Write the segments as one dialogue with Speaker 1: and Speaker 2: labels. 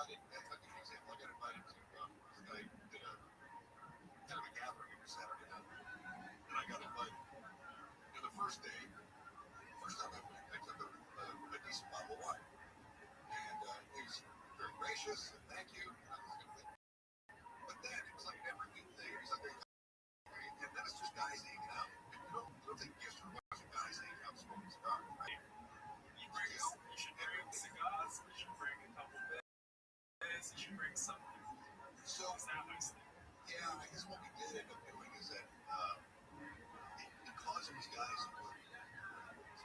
Speaker 1: I'll give you an example. I got invited to, I did a kind of a gathering every Saturday night, and I got invited. And the first day, first time I went, I took a decent bottle of wine. And he was very gracious, and thank you, and that was a good thing. But then it was like an every week thing. He's like, and then it's just guys hanging out. And you don't take gifts from a bunch of guys hanging out smoking cigars, right?
Speaker 2: You should bring cigars, you should bring a couple of beds, you should bring something.
Speaker 1: So,
Speaker 2: it's not nice thing.
Speaker 1: Yeah, I guess what we did end up doing is that because these guys were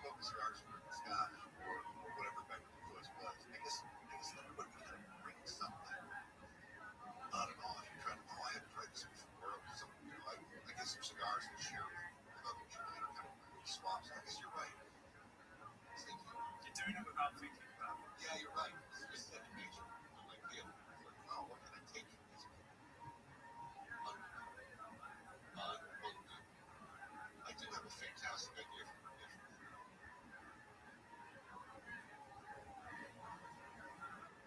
Speaker 1: smoking cigars or scotch or whatever beverage of choice was, I guess everybody was kind of bringing something on and off. You're trying to, I haven't tried this before. I guess some cigars and share with other people, kind of swaps. I guess you're right.
Speaker 2: You're doing it without thinking about it.
Speaker 1: Yeah, you're right. It's just second nature. Like, yeah, like, wow, what can I take from these people? I do have a fantastic idea for her gift.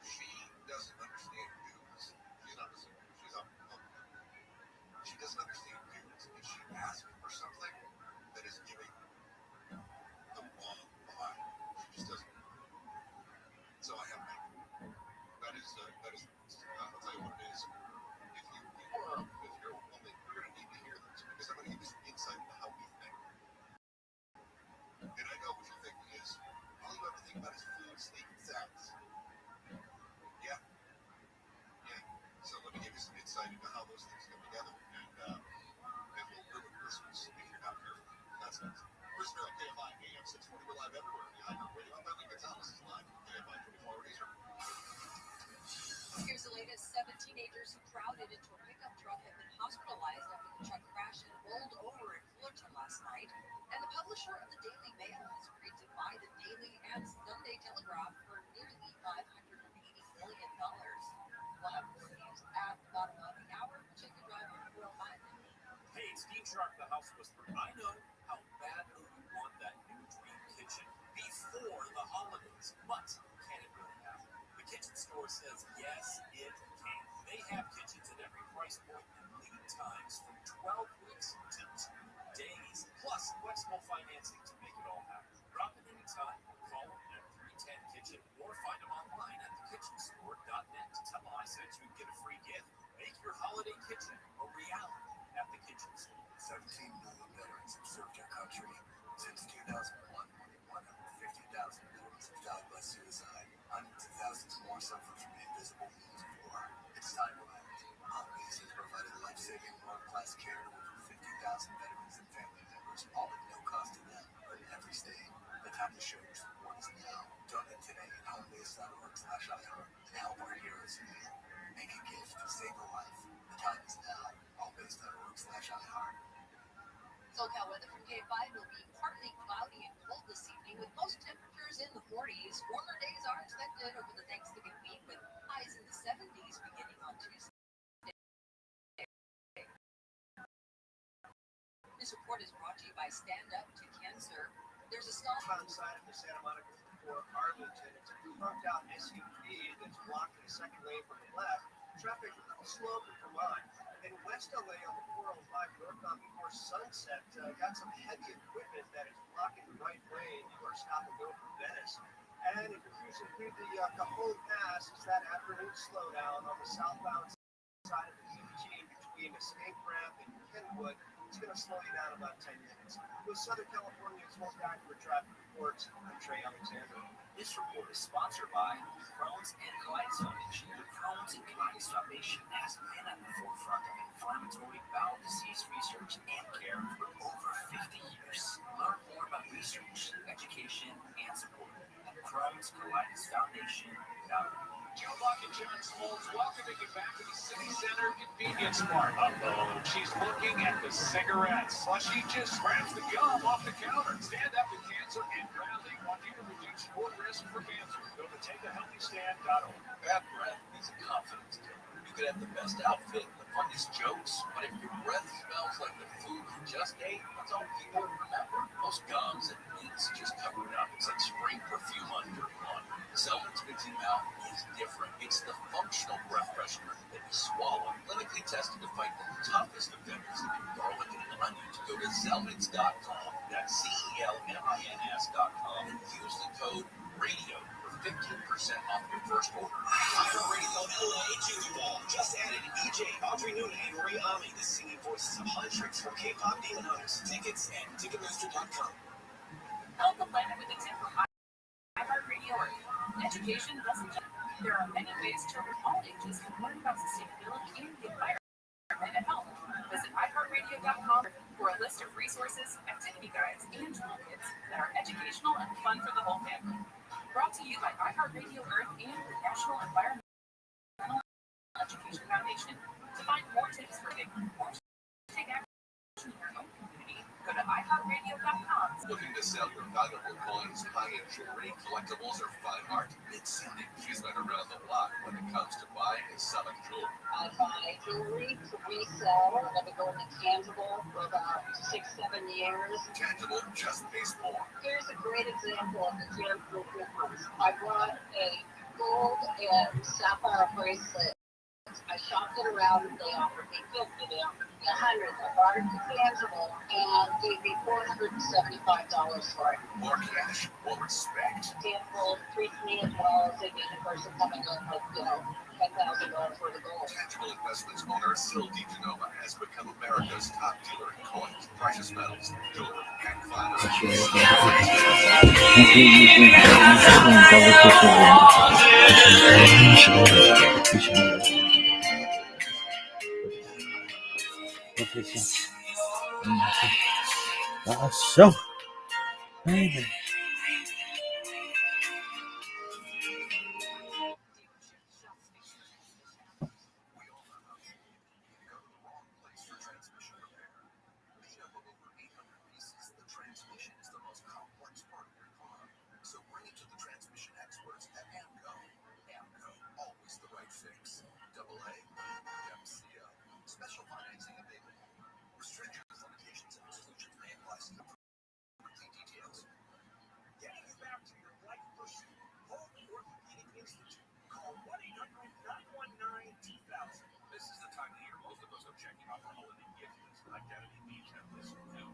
Speaker 1: She doesn't understand dudes. She's not listening. She's up. She doesn't understand dudes, and she asks for something that is giving the wrong vibe. She just doesn't. So I have an idea. That is. I'll tell you what it is. If you're a woman, you're going to need to hear this because I'm going to give you some insight into how we think. And I know what your thinking is. All you ever think about is food, sleep, and sex. Yeah. So let me give you some insight into how those things come together, and we'll ruin Christmas if you're not careful. That's next. Christmas on KFI AM 640. We're live everywhere. Behind our radio. I'm Bentley Gonzalez is live from KFI 24 Razor.
Speaker 3: Here's the latest. 7 teenagers who crowded into a pickup truck have been hospitalized after the truck crashed and rolled over in Fullerton last night. And the publisher of the Daily Mail has agreed to buy the Daily and Sunday Telegraph for nearly $580 million. We'll have more news at the bottom of the hour. Check the driver for 405.
Speaker 2: Hey, it's Dean Sharp, the House Whisperer. I know how badly you want that new dream kitchen before the holidays, but can it really happen? The Kitchen Store says yes, it can. They have kitchens at every price point and lead times from 12 weeks to 2 days, plus flexible financing to make it all happen. Drop in anytime, call them at 310 Kitchen, or find them online at thekitchenstore.net. Tell them I sent you and get a free gift. Make your holiday kitchen a reality at the Kitchen Store.
Speaker 4: 17 million veterans have served our country. Since 2001, 150,000 veterans have died by suicide. Hundreds of thousands more suffer from the invisible wounds of war. It's time to act. Hospice has provided life-saving world-class care to over 50,000 veterans and family members, all at no cost to them, but in every state. The time to show your support is now. Donate today at homebase.org/iHeart and help our heroes heal. Make a gift to save a life. The time is now. homebase.org/iHeart.
Speaker 3: SoCal weather from K5 will be partly cloudy and cold this evening with most temperatures in the 40s. Warmer days are expected over the Thanksgiving week with highs in the 70s beginning on Tuesday. This report is brought to you by Stand Up to Cancer. There's a stall
Speaker 5: outside of the Santa Monica for Arlington. It's a parked out SUV that's blocking the second lane from the left. Traffic slow to come on. In West LA on the 405 northbound before sunset, got some heavy equipment that is blocking the right lane. You are stop and go from Venice. And if you're cruising through the Cajon Pass, it's that afternoon slowdown on the southbound side of the EG between Escape Ramp and Kenwood. It's going to slow you down about 10 minutes. With Southern California's most accurate traffic reports, I'm Trey Alexander.
Speaker 6: This report is sponsored by Crohn's and Colitis Foundation. The Crohn's and Colitis Foundation has been at the forefront of inflammatory bowel disease research and care for over 50 years. Learn more about research, education, and support at Crohn's Colitis Foundation.org.
Speaker 7: Geoblock Insurance holds welcoming you back to the City Center Convenience Mart. Uh-oh, she's looking at the cigarettes. While she just scraps the gum off the counter. Stand Up to Cancer and Bradley want you to reduce your risk for cancer. Go to takeahealthystand.org.
Speaker 8: Bad breath is a confidence killer. You could have the best outfit, the funniest jokes, but if your breath smells like the food you just ate, that's all people remember. Most gums and mints just cover it up. It's like spring perfume on dirty laundry. Selman's Minty Mouth is different. It's the function
Speaker 2: Audrey Newton and Ray Ami, the singing voices of hundreds from K-pop Demon Hunters. Tickets at Ticketmaster.com.
Speaker 9: Help the planet with a tip from iHeartRadio Earth. Education doesn't just. There are many ways children of all ages can learn about sustainability and the environment at home. Visit iHeartRadio.com for a list of resources, activity guides, and toolkits that are educational and fun for the whole family. Brought to you by iHeartRadio Earth and the National Environmental Education Foundation. To find more tips for big or take action in your own community, go to iHeartRadio.com.
Speaker 8: Looking to sell your valuable coins, high-end jewelry, collectibles, or fine art? It's Cindy. She's been around the block when it comes to buying and selling jewelry.
Speaker 10: I buy jewelry to resell, and I've been going to tangible for about 6-7 years.
Speaker 8: Tangible just pays more.
Speaker 10: Here's a great example of the tangible difference. I bought a gold and sapphire bracelet. I shopped it around and they offered me 50, they offered me 100. I bought it to tangible and gave me $475 for it.
Speaker 8: More cash, more respect.
Speaker 10: Tangible treats me as well as they do the person coming in with, $10,000 for the gold.
Speaker 8: Tangible Investments owner Sil DiGenova has become America's top dealer in coins, precious metals, jewelry, and fine
Speaker 11: So, baby.
Speaker 7: This is the time of year most of us are checking off our holiday gift list. Identity needs have this too.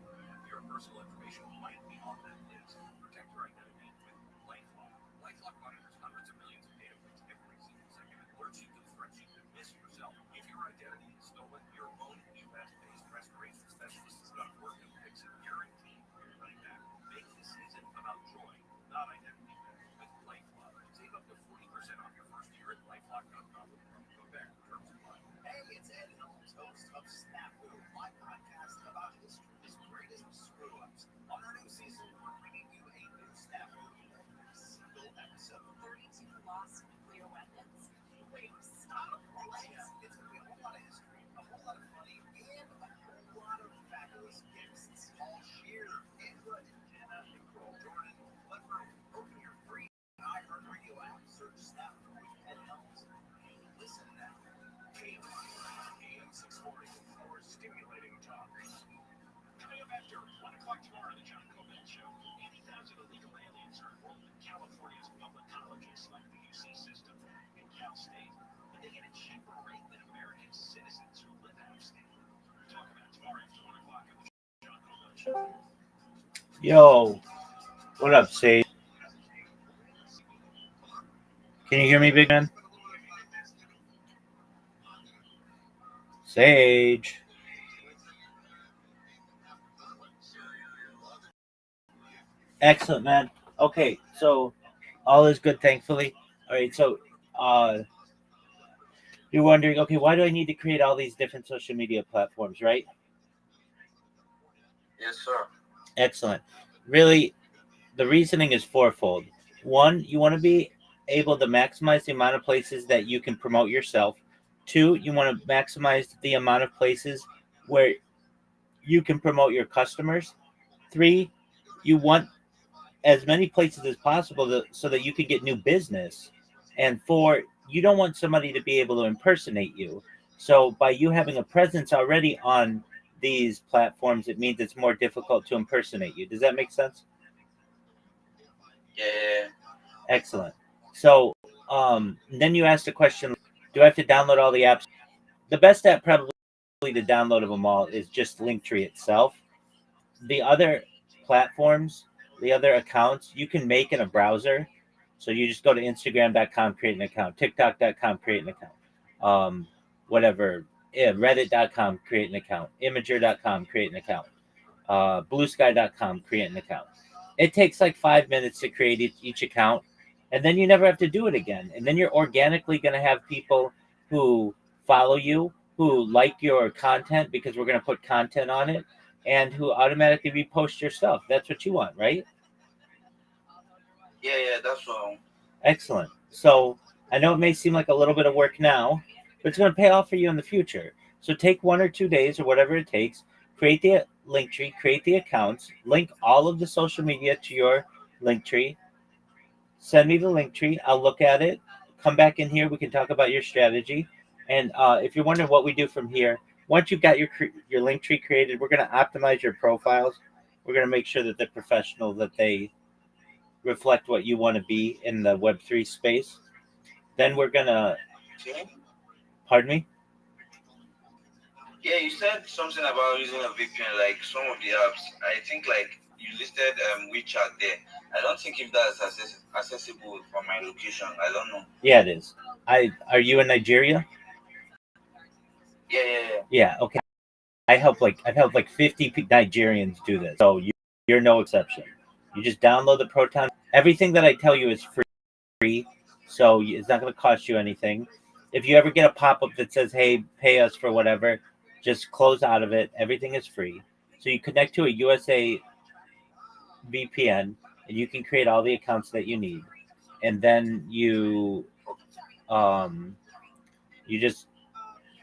Speaker 7: Your personal information might be on that list. Protect your identity with LifeLock. LifeLock monitors hundreds of millions of data points every single second and alerts you to threats you could miss yourself. If your identity is stolen, your own U.S.-based restoration specialist is going to work and fix it, guaranteed for your money back. Make this season about joy, not identity theft. With LifeLock, save up to 40% off your first year at LifeLock.com. Go back. Terms apply.
Speaker 6: Hey, it's Ed Helms, host of Snafu, my podcast about history's greatest screw-ups. On our new season, we're bringing you a new Snafu every single episode.
Speaker 9: 32 lost nuclear weapons.
Speaker 6: Wait, stop. Yeah, it's going to be a whole lot of history, a whole lot of funny, and a whole lot of fabulous guests. All sheer Angela and Jenna, Nicole Jordan, Clifford. Open your free iHeartRadio app, search Snafu with Ed Helms. Listen now.
Speaker 7: AM 640 for stimulating talk. Coming up after 1 o'clock tomorrow on the John Cobell Show, 80,000 illegal aliens are enrolled in California's public colleges like the UC system and Cal State, but they get a cheaper rate than American citizens who live out of state. Talk about it tomorrow after 1 o'clock on the John Cobell Show.
Speaker 11: Yo, what up, Sage? Can you hear me, big man? Sage. Excellent, man. Okay, so all is good, thankfully. All right, so you're wondering, okay, why do I need to create all these different social media platforms, right?
Speaker 8: Yes, sir.
Speaker 11: Excellent. Really, the reasoning is fourfold. One, you want to be able to maximize the amount of places that you can promote yourself. Two, you want to maximize the amount of places where you can promote your customers. Three, you want as many places as possible so that you can get new business. And four, you don't want somebody to be able to impersonate you. So by you having a presence already on these platforms, it means it's more difficult to impersonate you. Does that make sense?
Speaker 8: Yeah.
Speaker 11: Excellent. So then you asked the question, do I have to download all the apps? The best app probably to download of them all is just Linktree itself. The other platforms, the other accounts, you can make in a browser. So you just go to Instagram.com, create an account, TikTok.com, create an account. Whatever, Yeah, Reddit.com, create an account. Imager.com, create an account. Bluesky.com, create an account. It takes like 5 minutes to create each account, and then you never have to do it again. And then you're organically going to have people who follow you, who like your content because we're going to put content on it, and who automatically repost your stuff. That's what you want, right?
Speaker 1: Yeah, that's all.
Speaker 11: Excellent. So I know it may seem like a little bit of work now, but it's going to pay off for you in the future. So take 1 or 2 days or whatever it takes, create the link tree, create the accounts, link all of the social media to your link tree, send me the link tree. I'll look at it, come back in here. We can talk about your strategy. And if you're wondering what we do from here, once you've got your link tree created, we're going to optimize your profiles. We're going to make sure that they're professional, that they reflect what you want to be in the Web3 space. Then we're gonna,
Speaker 1: Okay.
Speaker 11: pardon me?
Speaker 1: Yeah, you said something about using a VPN, like some of the apps. I think like you listed WeChat there. I don't think if that's accessible from my location. I don't know.
Speaker 11: Yeah, it is. Are you in Nigeria?
Speaker 1: Yeah.
Speaker 11: Yeah. Okay. I've helped like 50 Nigerians do this, so you're no exception. You just download the Proton. Everything that I tell you is free, so it's not going to cost you anything. If you ever get a pop up that says, "Hey, pay us for whatever," just close out of it. Everything is free. So you connect to a USA VPN, and you can create all the accounts that you need, and then um, you just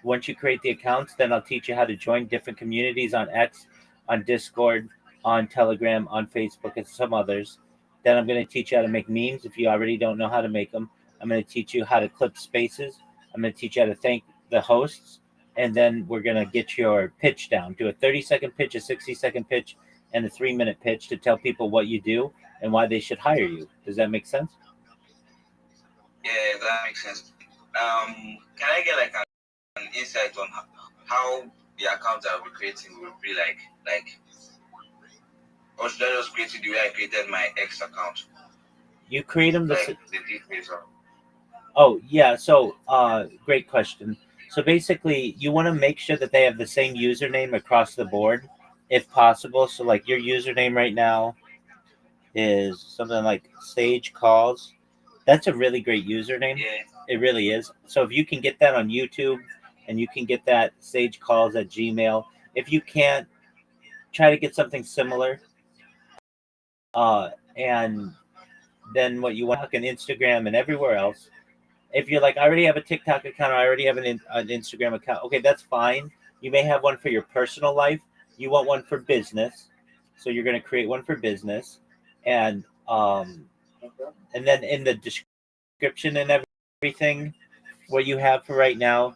Speaker 11: once you create the accounts, then I'll teach you how to join different communities on X, on Discord, on Telegram, on Facebook, and some others. Then I'm going to teach you how to make memes if you already don't know how to make them. I'm going to teach you how to clip spaces. I'm going to teach you how to thank the hosts. And then we're going to get your pitch down. Do a 30-second pitch, a 60-second pitch, and a 3-minute pitch to tell people what you do and why they should hire you. Does that make sense?
Speaker 1: Yeah, that makes sense. Can I get like an insight on how the account I'll be creating will be like, or should I just create it the way I created my X account?
Speaker 11: You create them
Speaker 1: Like the details of.
Speaker 11: Oh, yeah. So, great question. So basically, you want to make sure that they have the same username across the board, if possible. So, like your username right now is something like Sage Calls. That's a really great username.
Speaker 1: Yeah.
Speaker 11: It really is. So if you can get that on YouTube, and you can get that Sage Calls at Gmail. If you can't, try to get something similar. And then what you want on Instagram and everywhere else. If you're like, I already have a TikTok account, I already have an Instagram account. Okay, that's fine. You may have one for your personal life. You want one for business, so you're going to create one for business, and then in the description and everything, what you have for right now,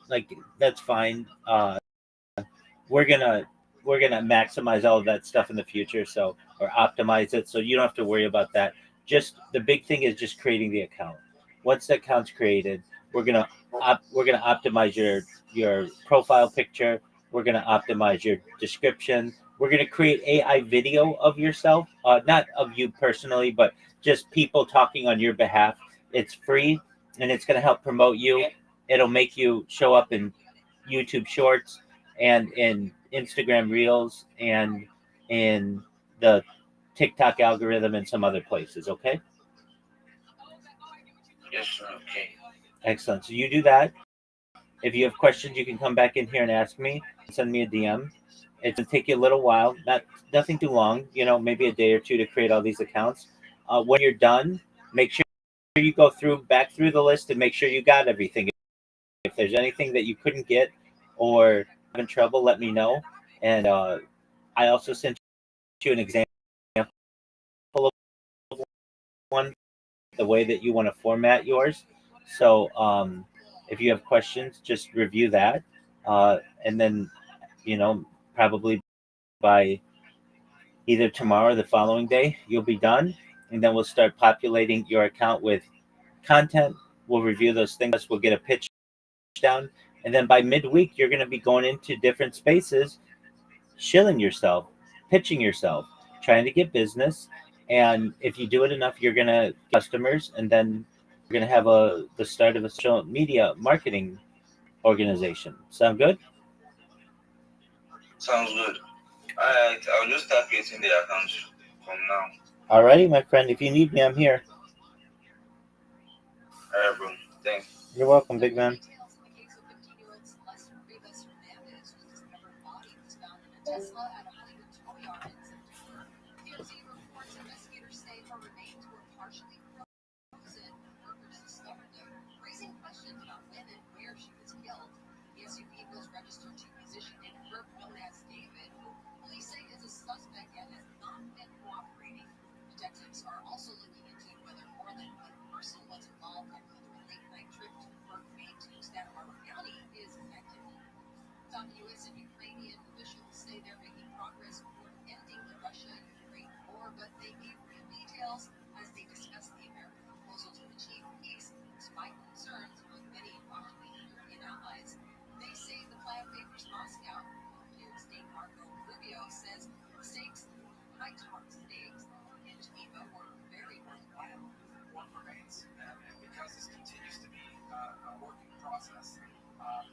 Speaker 11: like that's fine. We're gonna we're gonna maximize all of that stuff in the future, so or optimize it, so you don't have to worry about that. Just the big thing is just creating the account. Once the account's created, we're gonna optimize your profile picture. We're gonna optimize your description. We're gonna create AI video of yourself, not of you personally, but just people talking on your behalf. It's free, and it's gonna help promote you. It'll make you show up in YouTube Shorts and in Instagram Reels and in the TikTok algorithm and some other places. Okay.
Speaker 1: Yes, sir. Okay.
Speaker 11: Excellent. So you do that. If you have questions, you can come back in here and ask me. Send me a DM. It's gonna take you a little while, nothing too long. Maybe a day or two to create all these accounts. When you're done, make sure you go back through the list and make sure you got everything. If there's anything that you couldn't get or having trouble, let me know. And I also sent you an example of one, the way that you want to format yours. So if you have questions, just review that. And then, probably by either tomorrow or the following day, you'll be done. And then we'll start populating your account with content. We'll review those things. We'll get a pitch down. And then by midweek, you're going to be going into different spaces, shilling yourself, pitching yourself, trying to get business. And if you do it enough, you're going to get customers. And then you're going to have the start of a social media marketing organization. Sound good?
Speaker 1: Sounds good. Alright, I'll just start creating the account from now.
Speaker 11: Alrighty, my friend. If you need me, I'm here.
Speaker 1: Alright, bro. Thanks.
Speaker 11: You're welcome, big man.
Speaker 3: Details in the case of 15-year-old Celeste Rivas Hernandez, whose dismembered body was found in a Tesla at a Hollywood tow yard in September. TMZ reports investigators say her remains were partially frozen when workers discovered them, raising questions about when and where she was killed. The SUV was registered to musician in Europe known as David, who police say is a suspect and has not been cooperating. Detectives are also looking into whether more than one person was involved and whether a late-night trip to work made to Santa Barbara County is connected. Some U.S. and Ukrainian officials say they're making progress toward ending the Russia-Ukraine war, but they gave few details as they discussed the American proposal to achieve peace, despite concerns among many Washington European allies. They say the plan favors Moscow. European State Marco Rubio says stakes, high-talk stakes, in Geneva were very worthwhile.
Speaker 6: Work remains, and because this continues to be a working process, I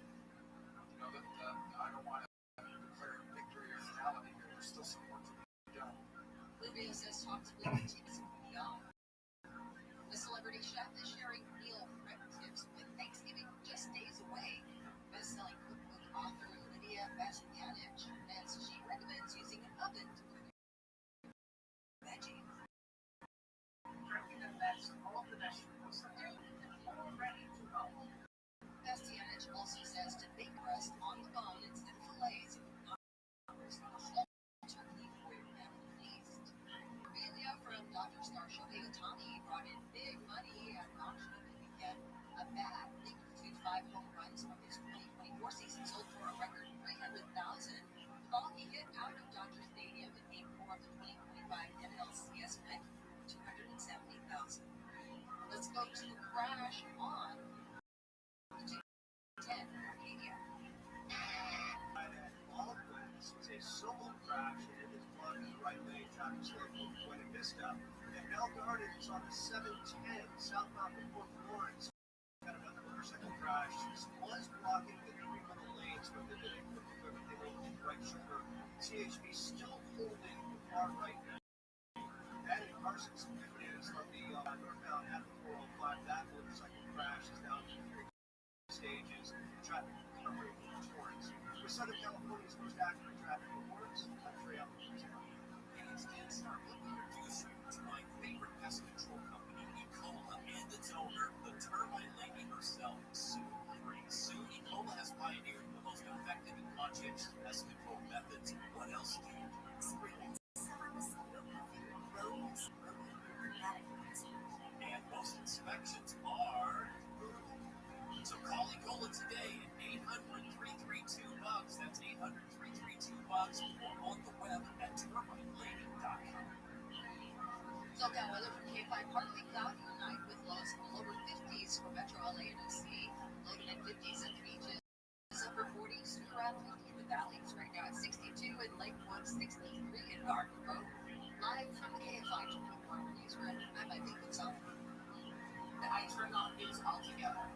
Speaker 6: don't want to declare victory or finality here. There's still some work to be done.
Speaker 3: Rubio says talks will continue beyond. The celebrity chef is sharing meal prep tips with Thanksgiving just days away. Best-selling cookbook author Lydia Bastianich says she recommends using an oven to cook veggies.
Speaker 9: Prepping the best, all the vegetables are done and all ready to go.
Speaker 3: Bastianich also says to bake breast on the bone instead of fillets, not roast a whole turkey for your family feast. Amelia from Dodger star Shohei Ohtani brought in big money at an auction over the weekend. A bat linked to 5 home runs from his 2024 season sold for a record $300,000. The ball he hit out of Dodger Stadium in Game 4 of the 2025 NLCS went $270,000. Let's go to Crash on 10 Arcadia.
Speaker 5: This was a solo crash and it is blocked in the right lane. Traffic slow from Buena Vista. And Bell Gardens on the 710 southbound from Fort Lawrence. Got another motorcycle crash. This was blocking the 3 middle lanes from the day from everything over to the right shoulder. CHP still holding the car right now. And in Carson, some good news from the northbound at the 405. That motorcycle crash is down to 3 stages. Traffic recovery from Torrance. For Southern California's most accurate traffic reports, country out of
Speaker 2: It's Dan Stark. Let me introduce you to my favorite pest control company, Ecola, and its owner, the termite lady herself, Sue Green. Sue, Ecola has pioneered the most effective and conscientious pest control methods. What else do you do? And most inspections are. So call Ecola today at 800-332-BUGS. That's 800-332-BUGS or on the web at termitelady.com.
Speaker 3: SoCal weather for K5 partly cloudy tonight with lows in the lower 50s for Metro LA and OC. Low to mid 50s at the beaches. Upper 40s to around 50 in the valleys. Right now at 62 in Lakewood, 63 in Garden Grove. Live from the K5 24 newsroom, I'm Eileen Gonzalez.
Speaker 9: I turn off news altogether.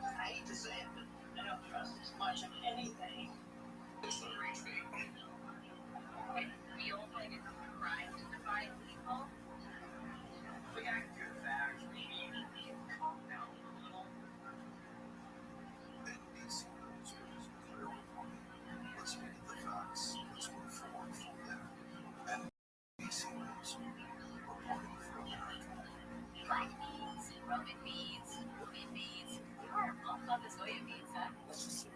Speaker 9: I hate to say it, but I don't trust as much of anything. When real negative crime is defined people, we got good facts. We need to calm down a little.
Speaker 4: NBC News is clear reporting. Let's meet the facts. Let's move forward from there. NBC News reporting for America.
Speaker 9: Black beans, Roman beans, Peruvian beans. You are pumped on the soya beans, huh?
Speaker 6: Let's just see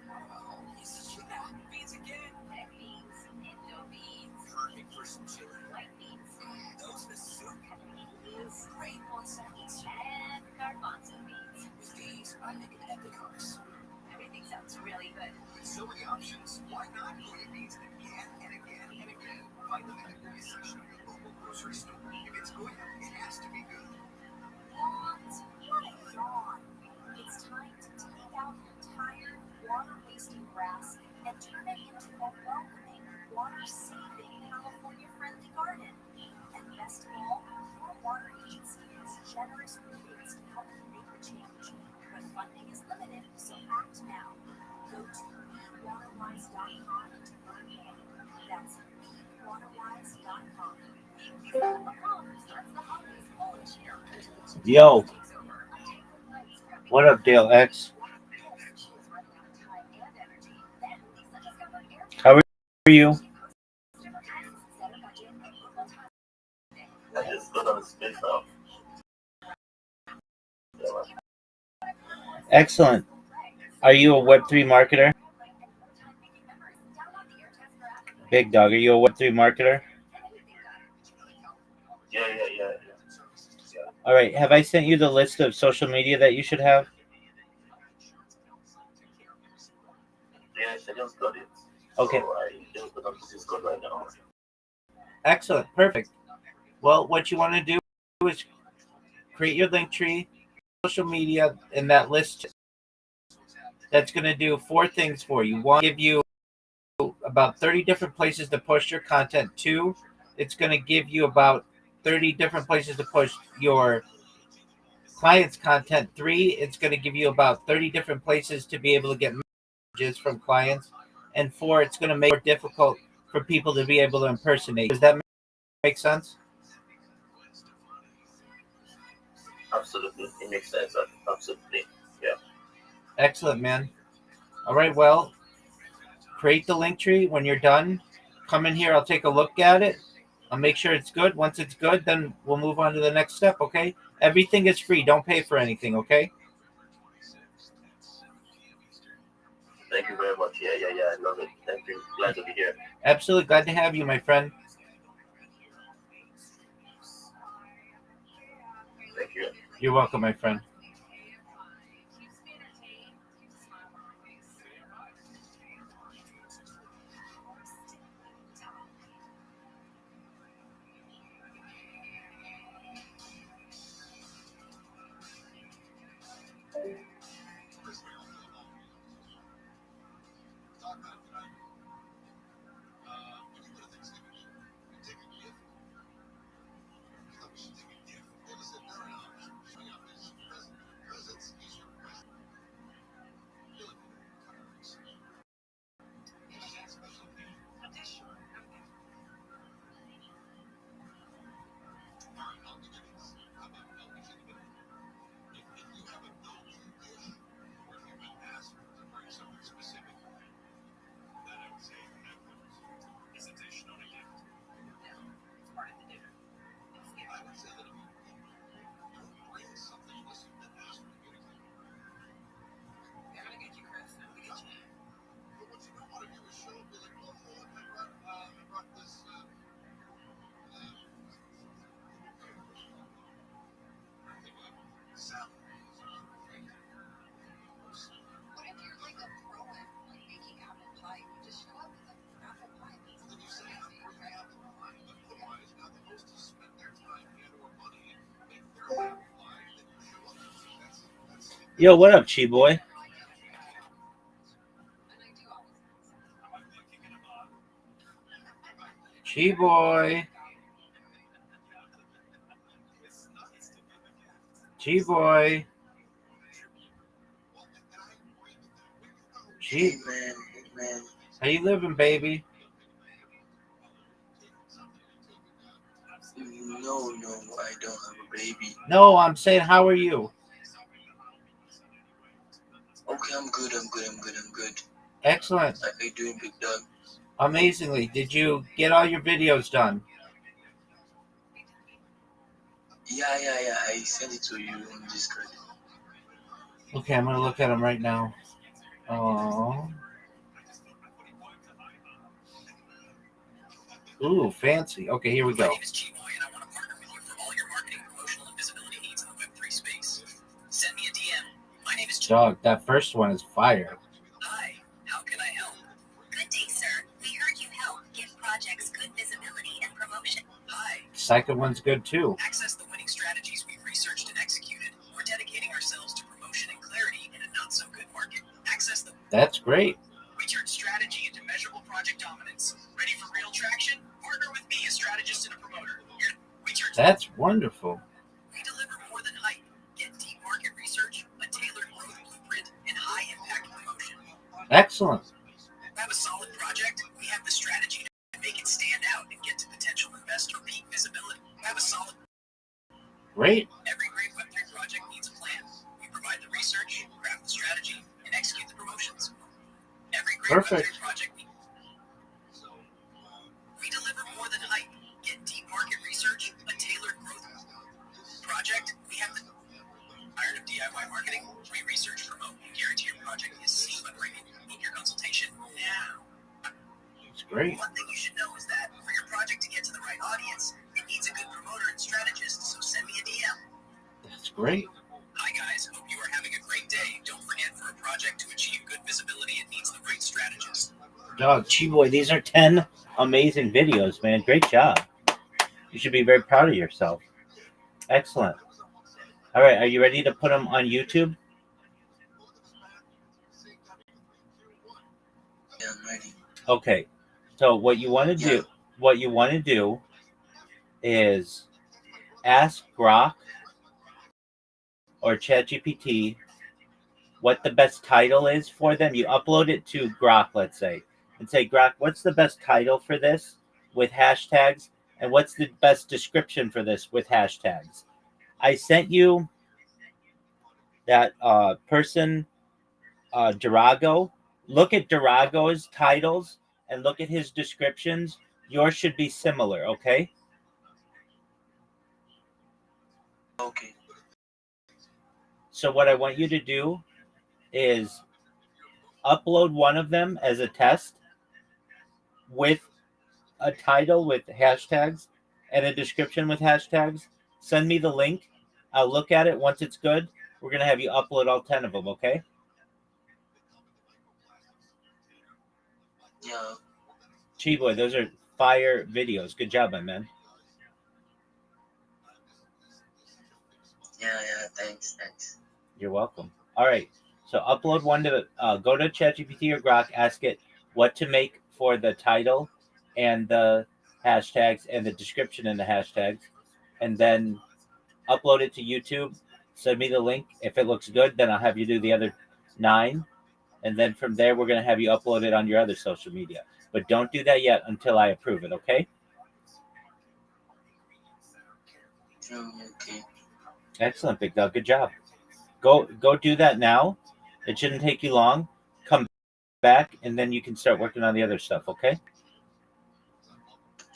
Speaker 6: beans again.
Speaker 9: Red beans, Indo beans,
Speaker 6: Perfect for some chili.
Speaker 9: white beans,
Speaker 6: Those in the soup.
Speaker 9: beans,
Speaker 6: Great on salads.
Speaker 9: and garbanzo beans.
Speaker 6: With these, I make an epic hummus.
Speaker 9: Everything sounds really good.
Speaker 6: With so many options, why not soya beans again and again and again? Find them in the goodie section of your local grocery store. If it's good, it has to be good.
Speaker 9: What a yawn. It's time to take out your tired, water-wasting grass and turn it into a welcoming, water-saving, California-friendly garden. And best of all, your water agency has generous rebates to help you make the change. But funding is limited, so act now.
Speaker 11: Yo, what up, Dale X? How are you?
Speaker 1: I just got on the space now.
Speaker 11: Excellent. Are you a Web3 marketer? Big dog, are you a Web3 marketer?
Speaker 1: Yeah.
Speaker 11: All right. Have I sent you the list of social media that you should have?
Speaker 1: Yes, I just got it.
Speaker 11: Okay.
Speaker 1: So I just got on the Discord right now.
Speaker 11: Excellent. Perfect. Well, what you want to do is create your link tree, social media, in that list. That's going to do four things for you. One, give you about 30 different places to push your content. Two, it's going to give you about 30 different places to push your clients' content. Three, it's going to give you about 30 different places to be able to get messages from clients. And four, it's going to make it more difficult for people to be able to impersonate. Does that make sense?
Speaker 1: Absolutely. It makes sense. Absolutely. Yeah.
Speaker 11: Excellent, man. All right, well, create the link tree. When you're done, come in here. I'll take a look at it. I'll make sure it's good. Once it's good, then we'll move on to the next step, okay? Everything is free. Don't pay for anything, okay?
Speaker 1: Thank you very much. Yeah. I love it. Thank you. Glad to be here.
Speaker 11: Absolutely. Glad to have you, my friend.
Speaker 1: Thank you.
Speaker 11: You're welcome, my friend.
Speaker 3: What if you're like a pro at like making apple pie? You just show up with an apple pie.
Speaker 11: Yo, what up, Chi Boy? Chi Boy. Chi Boy.
Speaker 12: Hey man.
Speaker 11: How you living, baby?
Speaker 12: No, I don't have a baby.
Speaker 11: No, I'm saying, how are you?
Speaker 12: Okay, I'm good.
Speaker 11: Excellent.
Speaker 12: How you doing, big dog?
Speaker 11: Amazingly. Did you get all your videos done?
Speaker 12: Yeah. I sent it to you on Discord.
Speaker 11: Okay, I'm gonna look at them right now. Oh. Ooh, fancy. Okay, here we go.
Speaker 6: My name is Chivo, and I want to partner with you for all your marketing, promotional, and visibility needs in the Web3 space. Send me a DM. My name is
Speaker 11: Dog, that first one is fire.
Speaker 6: Hi, how can I help?
Speaker 13: Good day, sir. We heard you help give projects good visibility and promotion.
Speaker 6: Hi.
Speaker 11: Second one's good too.
Speaker 6: Access the winning strategies we've researched and executed. We're dedicating ourselves to promotion and clarity in a not-so-good market. Access the...
Speaker 11: That's great.
Speaker 6: We turn strategy into measurable project dominance. Ready for real traction? Partner with me, a strategist and a promoter.
Speaker 11: That's wonderful.
Speaker 6: We deliver more than hype. Get deep market research, a tailored growth blueprint, and high-impact promotion.
Speaker 11: Excellent.
Speaker 6: Have a solid project? We have the strategy to make it stand out and get to potential investor peak visibility. Have a solid...
Speaker 11: Great.
Speaker 6: Every great Web3
Speaker 13: research, craft the strategy, and execute the promotions. Every great
Speaker 11: Perfect.
Speaker 13: website project we deliver more than hype. Get deep market research, a tailored growth project. We have the tired of DIY marketing. We research, promote, and guarantee your project is seen by bringing. Book your consultation now.
Speaker 11: That's great.
Speaker 13: One thing you should know is that for your project to get to the right audience, it needs a good promoter and strategist. So send me a DM.
Speaker 11: That's great.
Speaker 13: Hi guys, hope you are having a great day. Don't forget, for a project to achieve good visibility, it needs the right strategist.
Speaker 11: Dog, Chi-Boy, these are 10 amazing videos, man. Great job. You should be very proud of yourself. Excellent. All right, are you ready to put them on YouTube?
Speaker 12: Yeah, I'm ready.
Speaker 11: Okay. So what you want to do is ask Grok or ChatGPT what the best title is for them. You upload it to Grok, let's say, and say, Grok, what's the best title for this with hashtags? And what's the best description for this with hashtags? I sent you that person, Durago. Look at Durago's titles and look at his descriptions. Yours should be similar, okay?
Speaker 12: Okay.
Speaker 11: So what I want you to do is upload one of them as a test with a title with hashtags and a description with hashtags. Send me the link. I'll look at it. Once it's good, we're going to have you upload all 10 of them, okay?
Speaker 12: Yeah.
Speaker 11: Chi-Boy, those are fire videos. Good job, my man.
Speaker 12: Yeah, thanks.
Speaker 11: You're welcome. All right. So upload one to go to ChatGPT or Grok, ask it what to make for the title and the hashtags and the description and the hashtags, and then upload it to YouTube. Send me the link. If it looks good, then I'll have you do the other 9, and then from there we're going to have you upload it on your other social media. But don't do that yet until I approve it, okay?
Speaker 12: Okay.
Speaker 11: Excellent, big dog. Good job. Go do that now. It shouldn't take you long. Come back, and then you can start working on the other stuff, okay?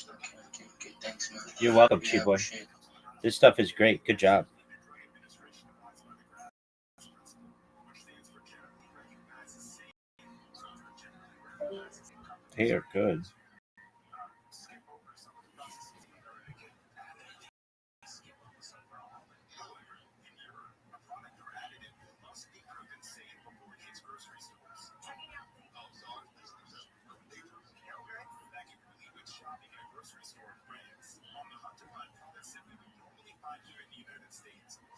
Speaker 12: Okay. Thanks, man.
Speaker 11: You're welcome,
Speaker 12: Yeah,
Speaker 11: Chi-Boy.
Speaker 12: appreciate it.
Speaker 11: This stuff is great. Good job. They are good.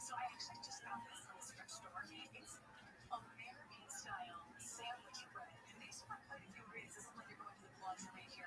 Speaker 9: So I actually just found this in the thrift store. It's American style sandwich bread. And these are quite a few reasons. This is like you're going to the boulangerie here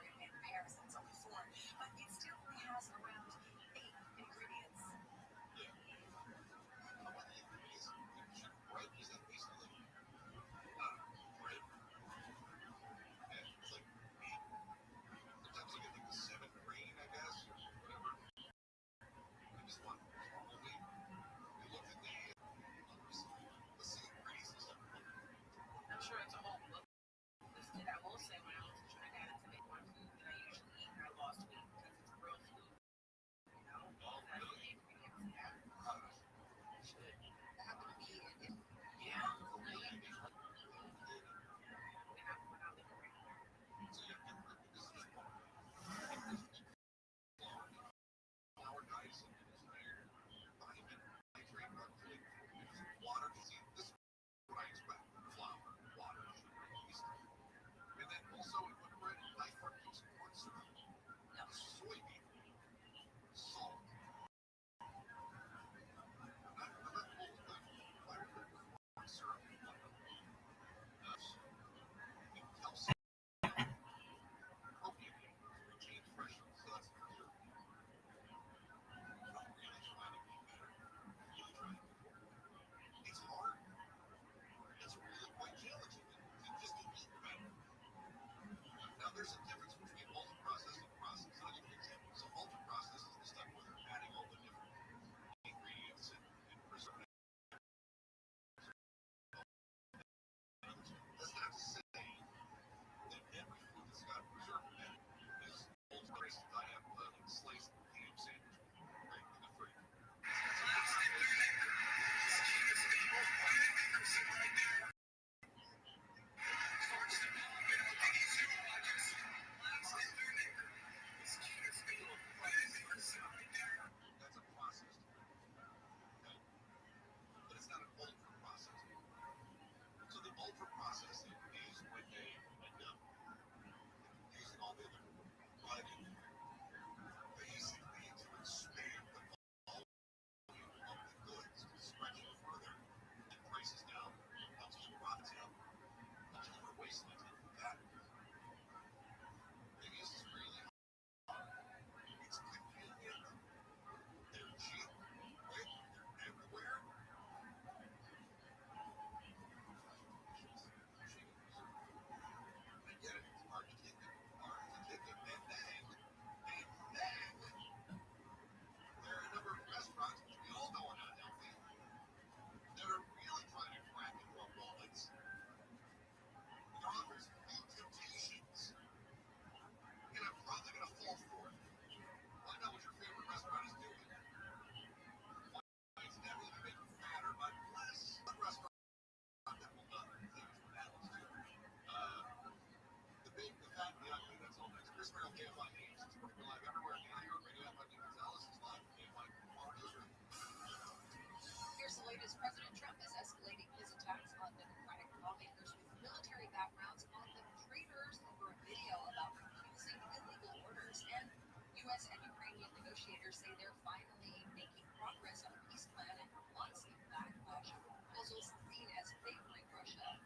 Speaker 3: Leaders say they're finally making progress on a peace plan after months of backlash over proposals seen as favoring Russia.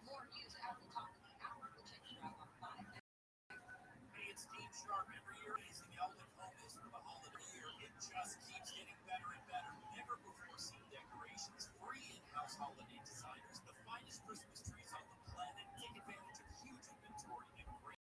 Speaker 3: More news at the top of the hour. We'll check you out on 5.
Speaker 2: Hey, it's Steve Sharp. Every year, amazing Eldon home is for the holiday year. It just keeps getting better and better. Never before seen decorations, free in-house holiday designers, the finest Christmas trees on the planet. Take advantage of huge inventory and great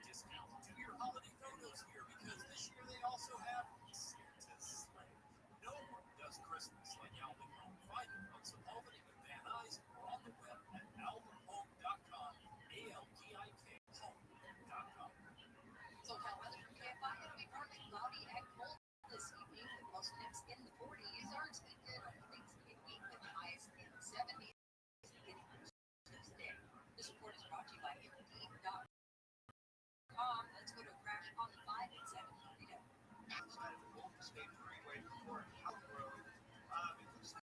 Speaker 2: discount. Do your holiday photos here because this year they also have Santa's sleigh. No one does Christmas like Eldon Home. Find them on Sepulveda and Van Nuys or on the web at aldinhome.com. ALDIK
Speaker 3: SoCal weather from KFI. It'll be partly cloudy and cold this evening with most temps in the 40s. Are expected on Thanksgiving week with highs in the 70s beginning Tuesday. This report is brought to you by Indeed.com. Let's go to a crash on the 5 and 7 freedom.
Speaker 5: Outside of the Golden State Freeway before Howard Road, it looks like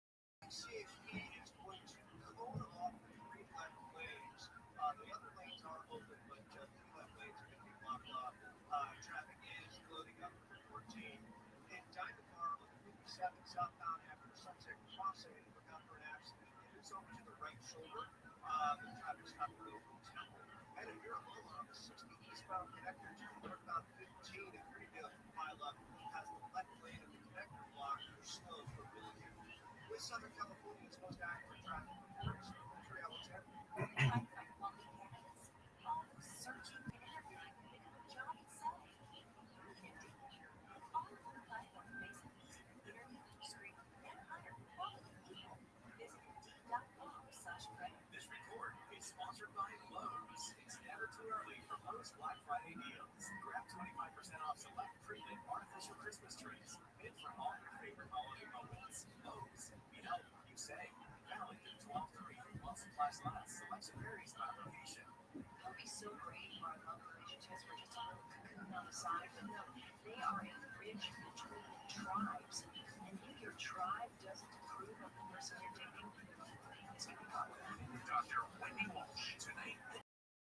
Speaker 5: CHP is going to cone off the 3 left lanes. The other lanes are open, but 3 left lanes are going to be blocked off. Traffic is loading up for 14. In Diamond Car on 57 southbound after Sunset Crossing, look out for an accident. It is over to the right shoulder. The traffic stop will go from Temple. And if you're alone on the 60 eastbound connector to northbound 15 at Greenville, pile up has the left lane of the connector blocked for slow for Billiken. With Southern California's most accurate traffic reports, Trail 10.
Speaker 9: Searching and interviewing to become a job itself. All of the platform makes it easy to interview, screen, and hire quality people. Visit Indeed.com/credit.
Speaker 6: This report is sponsored by Lowe's. It's never too early for Lowe's Black Friday deals. Grab 25% off select premium artificial Christmas trees. Bid for all your favorite holiday moments. Lowe's. We help, you save. Valid through 12/3. While supplies last. Selection varies by location.
Speaker 9: That would be so great if our love relationships were just a little cocoon on the side, but no, they are a bridge between tribes. And if your tribe doesn't approve of the person you're dating, it's going to be complicated.
Speaker 7: Dr. Wendy Walsh, tonight at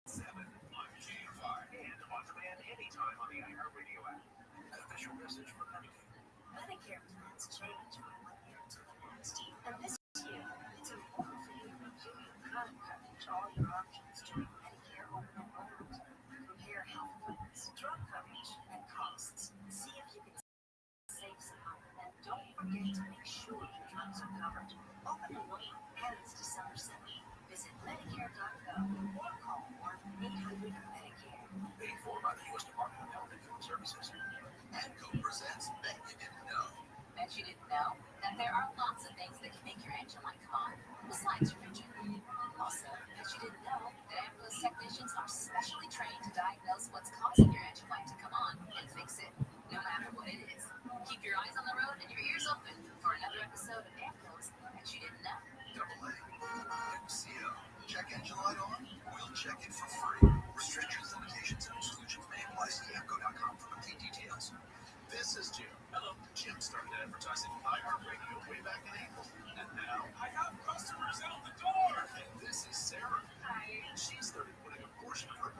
Speaker 7: 7 on KFI and on demand anytime on the iHeartRadio app.
Speaker 6: An official message from Medicaid.
Speaker 9: Medicare plans change from one year to the next. And this year, it's important for you to review your current coverage, all your options during Medicare open enrollment. Compare health plans, drug coverage, and costs. See if you can save some money. And don't forget to make sure your drugs are covered. Open enrollment ends December 7th. Visit Medicare.gov or call 1-800-MEDICARE.
Speaker 6: Paid for by the U.S. Department of Health and Human Services.
Speaker 8: ADCO presents Bet You Didn't Know.
Speaker 9: Bet you didn't know that there are lots of things that can make your engine light come on, besides your engine. Also, bet you didn't know that ambulance technicians are specially trained to diagnose what's causing your engine light to come on and fix it, no matter what it is. Keep your eyes on the road and your ears open for another episode of AMCO's Bet You Didn't Know.
Speaker 8: AA. MCO. Check engine light on? We'll check it for free. Restrictions, limitations, and exclusions may apply. See AMCO.com for complete details.
Speaker 7: This is Jim. Hello. Jim started advertising iHeartRadio way back in April. And now I have customers out the door. And this is Sarah.
Speaker 9: Hi.
Speaker 7: She started putting a portion of her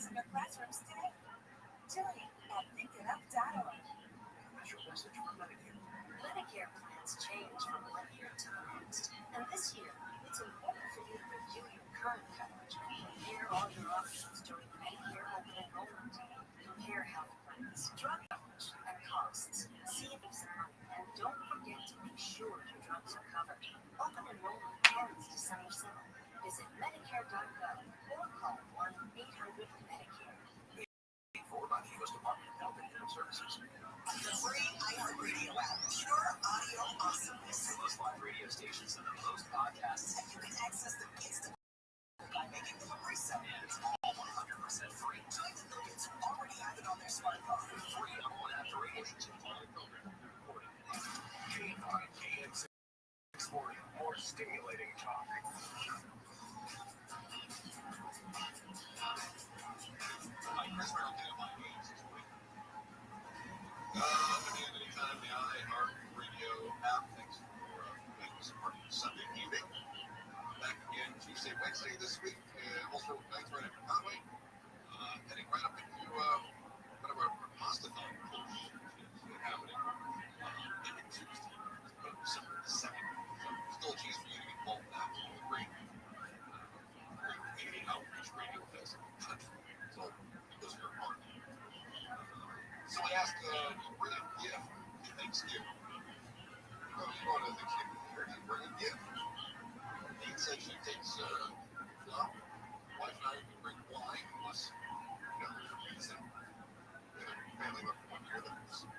Speaker 9: in their classrooms today. Today at thinkitup.org.
Speaker 6: Special message from Medicare.
Speaker 9: Medicare plans change from one year to the next. And this year, it's important for you to review your current coverage and compare all your options during Medicare open enrollment. Compare health plans, drug coverage, and costs. See if it's enough. And don't forget to make sure your drugs are covered. Open enrollment ends December 7th. Visit Medicare.gov or call 1-800-MEDICARE.
Speaker 6: Paid for by the U.S. Department of Health and Human Services.
Speaker 13: The free iHeartRadio app. Pure audio awesomeness.
Speaker 6: Most live radio stations and the most podcasts.
Speaker 13: And you can access them instantly by making them a free sub.
Speaker 6: And it's all 100% free.
Speaker 13: Join the millions who already have it on their smartphone.
Speaker 6: Free on one app to radio station. Recording today. KFIK 640. More stimulating talk.
Speaker 1: Anytime the iHeartRadio app. Thanks for making us part of Sunday evening. Back again Tuesday, Wednesday this week. Also, thanks right after Conway. Heading right up into one of our pasta-thon push is happening maybe Tuesday, December 2nd. So still a chance for you to get involved in that. It's a great community outreach radio fest country. So those are your part. So we asked bring a gift to Thanksgiving. You go to Thanksgiving dinner, you bring a gift. He said she takes wife and I can bring wine unless there's a reason. We had a family member one year that was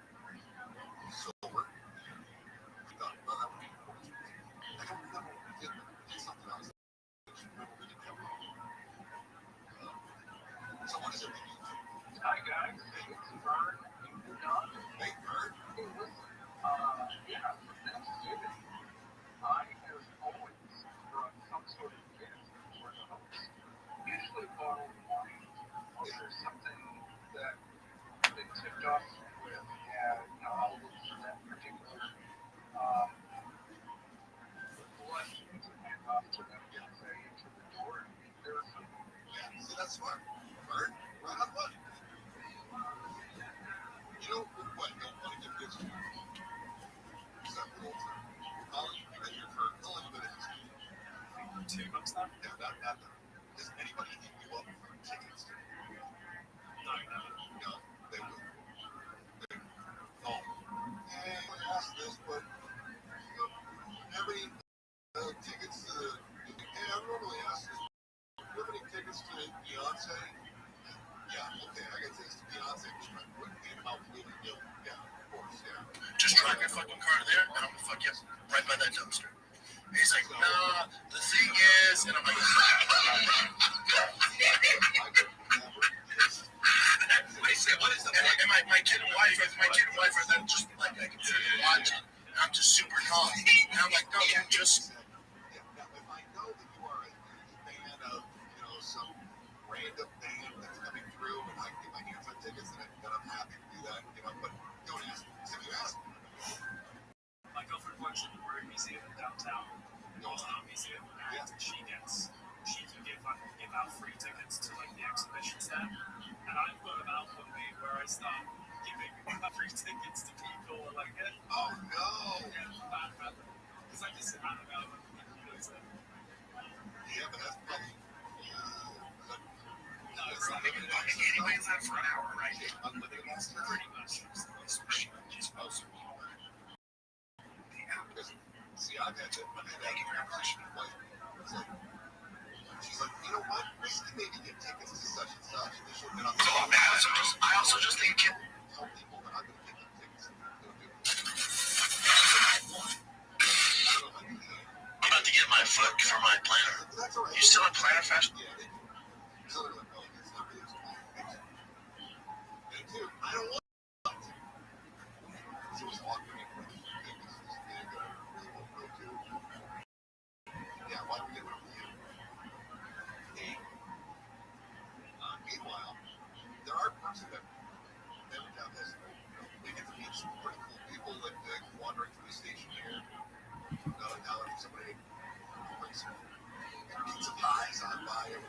Speaker 1: sober. We thought, well, that would be important. I don't remember what we did, but we did something else. We didn't have so what is it that you do?
Speaker 6: Hi, guys. Vern.
Speaker 1: Hey, Vern.
Speaker 6: Yeah, Thanksgiving. I have always brought some sort of gift for the host. Usually a bottle of wine, or there's something that they tipped off with, and I'll look for that particular blessing to hand off to them as they enter the door and meet their food.
Speaker 1: Yeah, see, that's smart. Vern, right on money. You know what? You don't want to give gifts to except for old time. Colin, you've been here for how long have you been in this meeting?
Speaker 2: 2 months now?
Speaker 1: Yeah, not does anybody hit you up for tickets to
Speaker 2: No, never.
Speaker 1: no, they will. Oh. And I asked this, but how many tickets to the I normally ask this, how many tickets to Beyonce? Yeah, okay, I got tickets to Beyonce, which might put me about really ill. Yeah, of course, yeah.
Speaker 8: Just drive your fucking car there, and I'm gonna fuck you right by that dumpster. And he's like, nah, the thing is, and I'm like, I said, what is the thing? And my kid and wife are then just like, I can sit and watch it. And I'm just super calm. And I'm like, no, just.
Speaker 1: Now, if I know that you are a fan of, some random band that's coming through, and I can get my hands on tickets, then I'm happy to do that, but don't ask me. If you ask me,
Speaker 2: My girlfriend works at the Brewery Museum in downtown. Museum, and she can give out free tickets to like the exhibition stand, and I put an album made where I start giving free tickets to people like it.
Speaker 1: oh no!
Speaker 2: Because I just I don't know.
Speaker 1: Yeah, but that's probably.
Speaker 2: No, it's not even
Speaker 8: Anybody's out for an hour, right?
Speaker 1: Unlimited gas.
Speaker 2: pretty much.
Speaker 8: She's supposed to be.
Speaker 1: See, I've had that. Thank you very much. She's like, you know what? We should maybe get tickets to such and such. And she'll get on the phone.
Speaker 8: I also just think
Speaker 1: Tell people that I'm going to get them tickets.
Speaker 8: I'm about to get my foot for my planner.
Speaker 1: That's all right.
Speaker 8: You still in planner fashion?
Speaker 1: Yeah, they do. So they're like, oh, it's not really and dude, I don't want to. She was walking in with the tickets to this thing that I really won't go to. Yeah, why do we get rid of you? Meanwhile, there are parts of Evertown has, we get to meet some pretty cool people that wandering through the station here. Now somebody brings some pizza pies on by every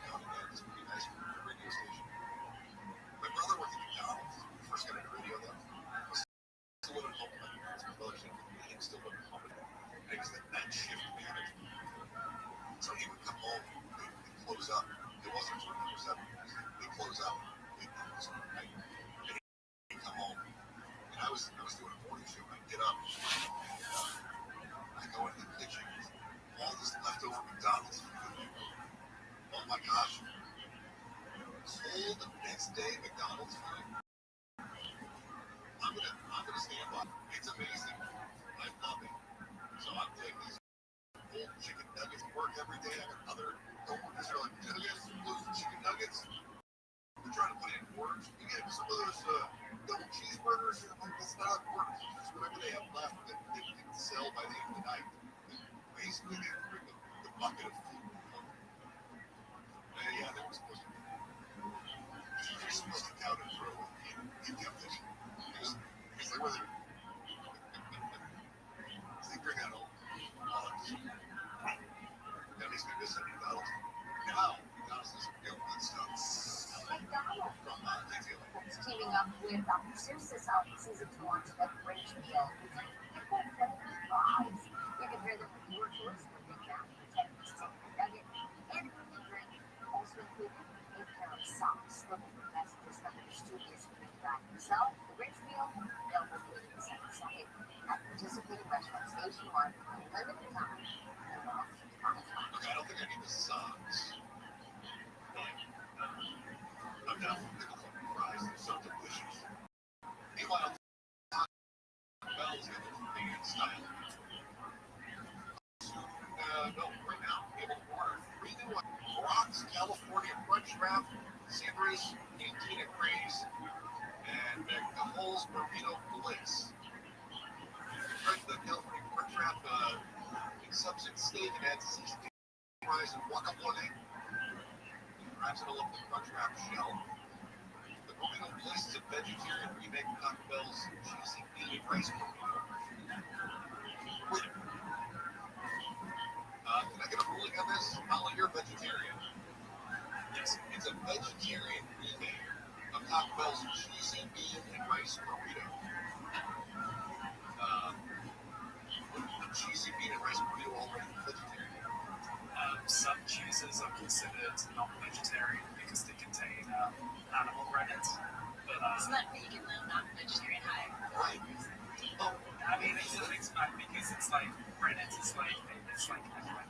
Speaker 1: basically just said McDonald's. Now, McDonald's doesn't feel good stuff.
Speaker 10: McDonald's
Speaker 1: From Thanksgiving.
Speaker 10: is teaming up with Simpsons season 2 on to make great meal. Fries. You can hear them with your choice for Big Mac, 10-piece chicken nugget, and a drink. Also included 8 pound socks. Looking for messages from the studios for Big Mac himself. The rich meal, available 50% site at participating restaurants nationwide for a limited time.
Speaker 1: Look, I don't think I need the socks. I'm down for pickles on fries. They're so delicious. Meanwhile, Taco Bell's got the Canadian style. No, right now, able to order 3 new Brock's California Crunch Wrap, Savory's Cantina Craze, and McDonald's Burrito Bliss. The California Crunch Wrap in substance steak and adds seasoned fries and guacamole. Wraps it all up in the Crunch Wrap shell. The Burrito Bliss is a vegetarian remake of Taco Bell's cheesy bean rice burrito. Wait. Can I get a ruling on this? Holly, you're a vegetarian. Yes, it's a vegetarian remake of Taco Bell's cheesy bean and rice burrito. Cheesy bean and rice burrito already vegetarian.
Speaker 2: Some cheeses are considered non-vegetarian because they contain animal rennet. But
Speaker 9: Isn't that vegan though, not vegetarian? Hi.
Speaker 1: Right.
Speaker 2: oh, I mean, it's not because it's like rennet. It's like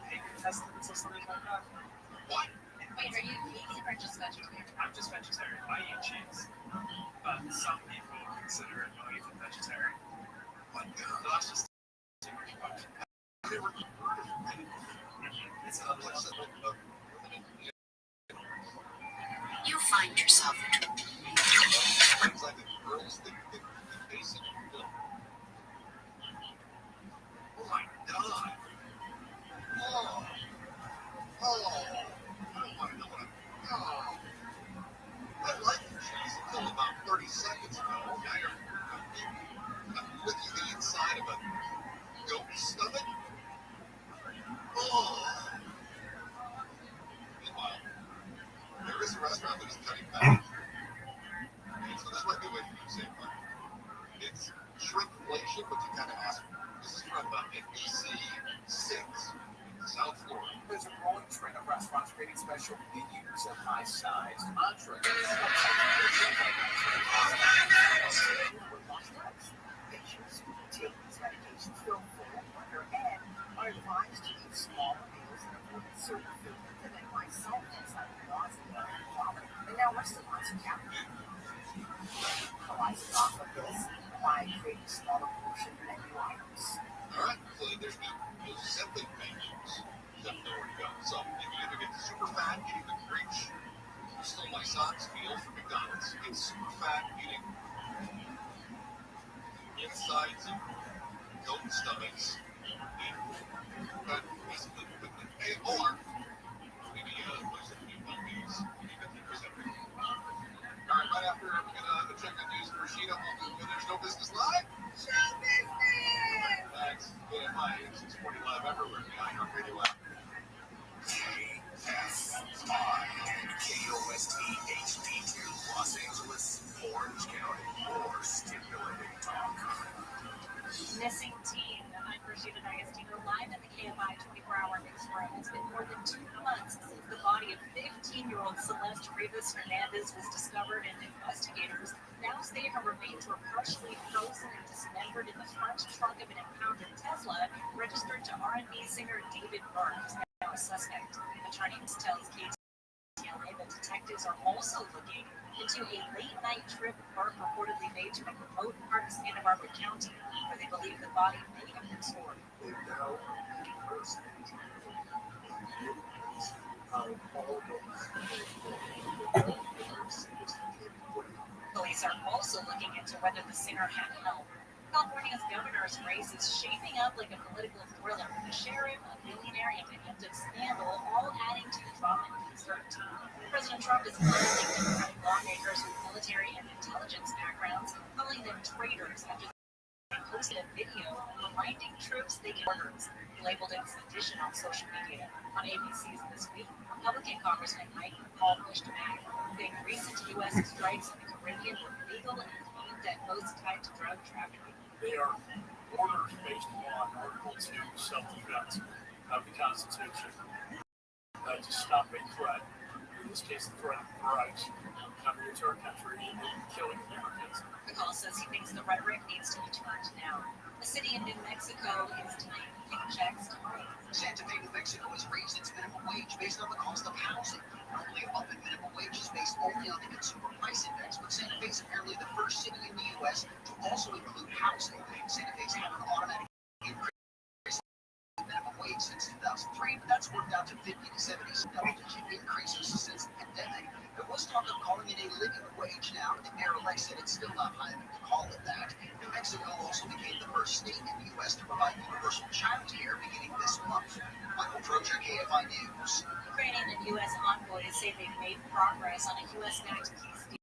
Speaker 2: pig intestines or something like that.
Speaker 1: What?
Speaker 9: Wait, are you vegan or just vegetarian?
Speaker 2: I'm just vegetarian. I eat cheese, but some people consider it not even vegetarian.
Speaker 1: My God.
Speaker 2: No, that's just too much fun.
Speaker 1: I've never heard of rennet.
Speaker 2: It's another one.
Speaker 13: You find yourself
Speaker 1: It's like the girls that basic milk. Oh my God. Oh. I don't want to know what I liked cheese until about 30 seconds ago. Now I'm licking the inside of a goat's stomach. Oh. Meanwhile, there is a restaurant that is cutting back. And so this might be a way for you to save money. It's shrinkflation, but you kind of ask for it. This is from NBC 6 in South Florida.
Speaker 6: There's a growing trend of restaurants creating special menus of high-sized entrees. Patients who take these medications feel full, hunger, and are advised to eat smaller meals and avoid certain foods that they myself inside nausea and vomit. And now restaurants can capitalize off of this by creating smaller portion menu items.
Speaker 1: All right, so there's the Ozempic menus. Definitely where to go. So you can either get super fat, eating the Grinch, Stole My Socks meal from McDonald's. It's super fat, eating insides of goat stomachs. But basically, or maybe lose a few pounds, maybe 50%. All right, right after we're gonna check the news for Sheena. When there's no business live. Show business. That's KFI 640 live everywhere. Behind our radio app.
Speaker 6: KFI, KOST HD2, Los Angeles, Orange County, more stimulating talk.
Speaker 9: Missing teen. I'm Rashida D'Agostino, live in the KFI 24-hour newsroom. It's been more than 2 months since the body of 15-year-old Celeste Rivas Hernandez was discovered, and investigators now say her remains were partially frozen and dismembered in the front trunk of an impounded Tesla registered to R&B singer David Byrne, who's now a suspect. Attorneys tells KTLA that detectives are also looking into a late-night trip Byrne reportedly made to a remote part of Santa Barbara County, where they believe the body may have been stored. Police are also looking into whether the singer had help. California's governor's race is shaping up like a political thriller, with a sheriff, a billionaire, and a hint of scandal all adding to the drama and uncertainty. President Trump is blaming Democratic lawmakers with military and intelligence backgrounds, calling them traitors after they posted a video reminding troops they can orders, labeled it sedition on social media. On ABC's This Week, Republican Congressman Mike Paul pushed back, saying recent U.S. strikes in the Caribbean were legal and aimed at those tied to drug trafficking.
Speaker 2: They are orders based upon Article 2 self-defense of the Constitution to stop a threat, in this case the threat of rights, coming into our country and killing Americans.
Speaker 9: McCall says he thinks the rhetoric needs to be turned now. A city in New Mexico is tying checks to money.
Speaker 13: Santa Fe, New Mexico has raised its minimum wage based on the cost of housing. Normally, a bump in minimum wage is based only on the consumer price index, but Santa Fe is apparently the first city in the U.S. to also include housing. Santa Fe's had an automatic increase in minimum wage since 2003, but that's worked out to 50 to 70 double-digit increases since the pandemic. There was talk of calling it a living wage now, and the mayor-elect said it's still not high enough to call it that. New Mexico also became the first state in the U.S. to provide universal child care beginning this month. Michael Trojan, KFI News.
Speaker 9: Ukrainian and U.S. envoys say they've made progress on a U.S.-backed peace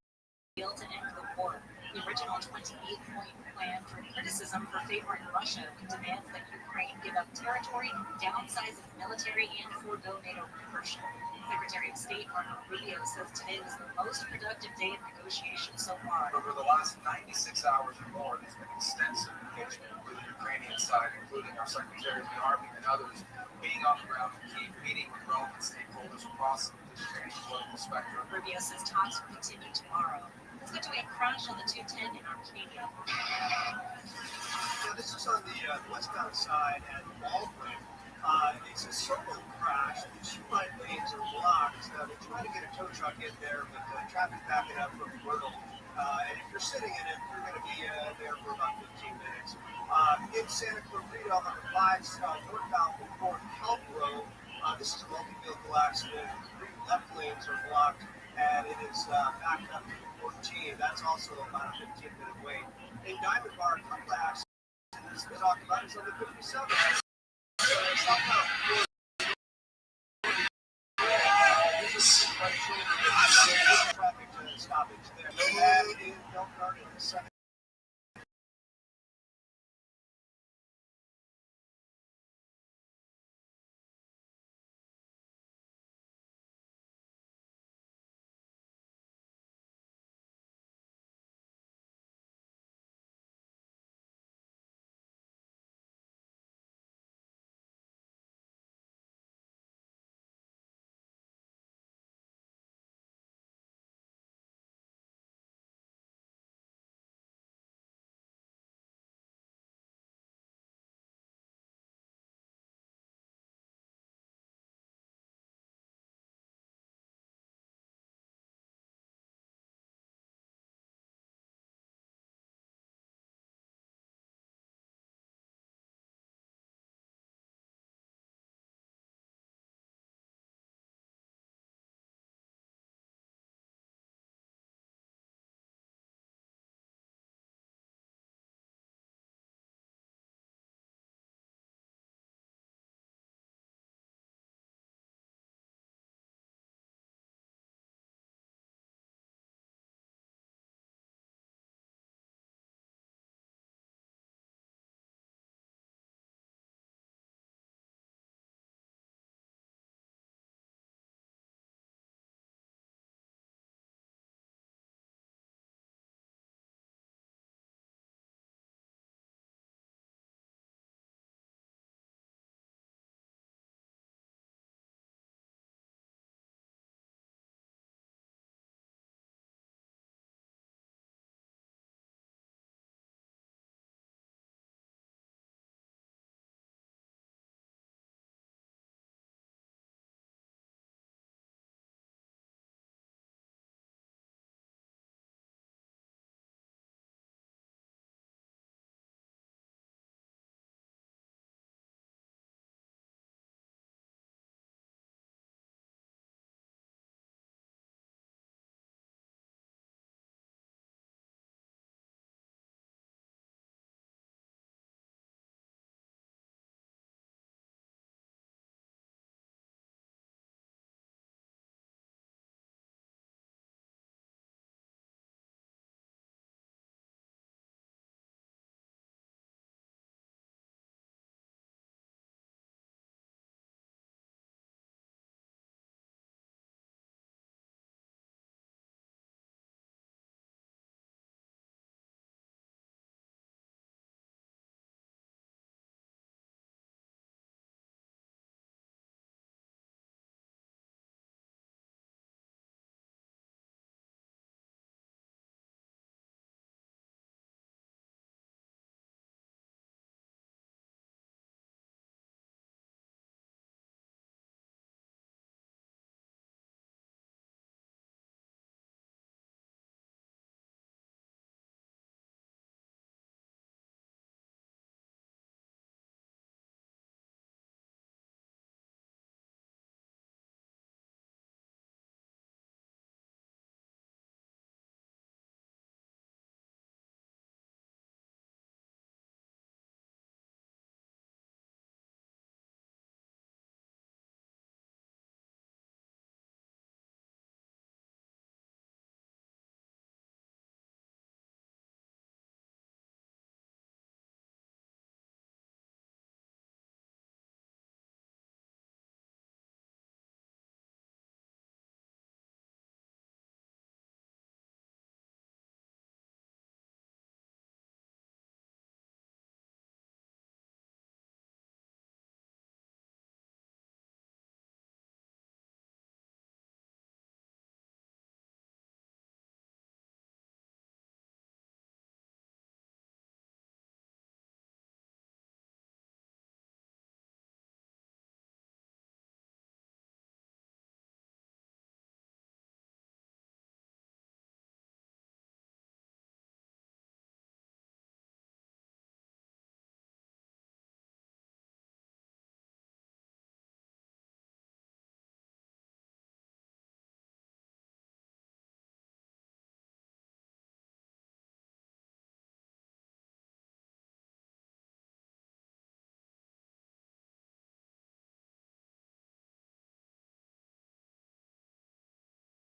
Speaker 9: deal to end the war. The original 28-point plan drew criticism for favoring Russia, who demands that Ukraine give up territory, downsize its military, and forego NATO membership. Secretary of State Marco Rubio says today was the most productive day of negotiations so far.
Speaker 14: Over the last 96 hours or more, there's been extensive engagement with the Ukrainian side, including our Secretary of the Army and others, being on the ground in Kyiv, meeting with relevant stakeholders across the Ukrainian political spectrum.
Speaker 9: Rubio says talks will continue tomorrow. Let's go to a crash on the 210 in Arcadia.
Speaker 5: Yeah, this is on the westbound side at Baldwin. It's a solo crash. The two right lanes are blocked. They're trying to get a tow truck in there, but traffic backing up from Myrtle. And if you're sitting in it, you're going to be there for about 15 minutes. In Santa Clarita on the 5 northbound Fort Health Road, this is a multi-vehicle accident. 3 left lanes are blocked, and it is backed up to 14. That's also about a 15-minute wait. In Diamond Bar, a couple of accidents we talked about is on the 57. Traffic stoppage there. And in Bell Garden on the 7